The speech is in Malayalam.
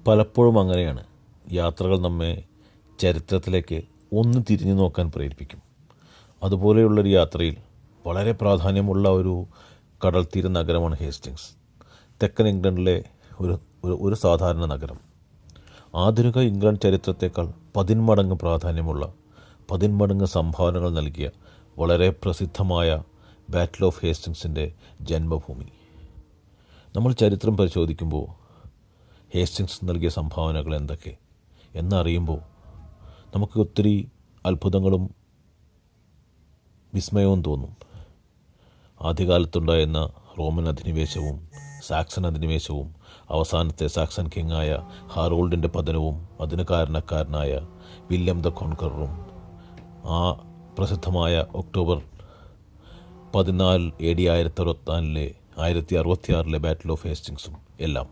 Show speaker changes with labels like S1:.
S1: പലപ്പോഴും അങ്ങനെയാണ്. യാത്രകൾ നമ്മെ ചരിത്രത്തിലേക്ക് ഒന്ന് തിരിഞ്ഞു നോക്കാൻ പ്രേരിപ്പിക്കും. അതുപോലെയുള്ളൊരു യാത്രയിൽ വളരെ പ്രാധാന്യമുള്ള ഒരു കടൽത്തീര നഗരമാണ് ഹേസ്റ്റിങ്സ്. തെക്കൻ ഇംഗ്ലണ്ടിലെ ഒരു സാധാരണ നഗരം. ആധുനിക ഇംഗ്ലണ്ട് ചരിത്രത്തേക്കാൾ 10 മടങ്ങ് പ്രാധാന്യമുള്ള 10 മടങ്ങ് സംഭാവനകൾ നൽകിയ വളരെ പ്രസിദ്ധമായ ബാറ്റിൽ ഓഫ് ഹേസ്റ്റിങ്സിൻ്റെ ജന്മഭൂമി. നമ്മൾ ചരിത്രം പരിശോധിക്കുമ്പോൾ ഹേസ്റ്റിങ്സ് നൽകിയ സംഭാവനകൾ എന്തൊക്കെ എന്നറിയുമ്പോൾ നമുക്ക് ഒത്തിരി അത്ഭുതങ്ങളും വിസ്മയവും തോന്നും. ആദ്യകാലത്തുണ്ടായിരുന്ന റോമൻ അധിനിവേശവും സാക്സൺ അധിനിവേശവും അവസാനത്തെ സാക്സൺ കിങ്ങായ ഹാറോൾഡിൻ്റെ പതനവും അതിന് കാരണക്കാരനായ വില്യം ദ കോൺകററും ആ പ്രസിദ്ധമായ ഒക്ടോബർ 14 AD 1064 ബാറ്റിൽ ഓഫ് ഹേസ്റ്റിങ്സും എല്ലാം.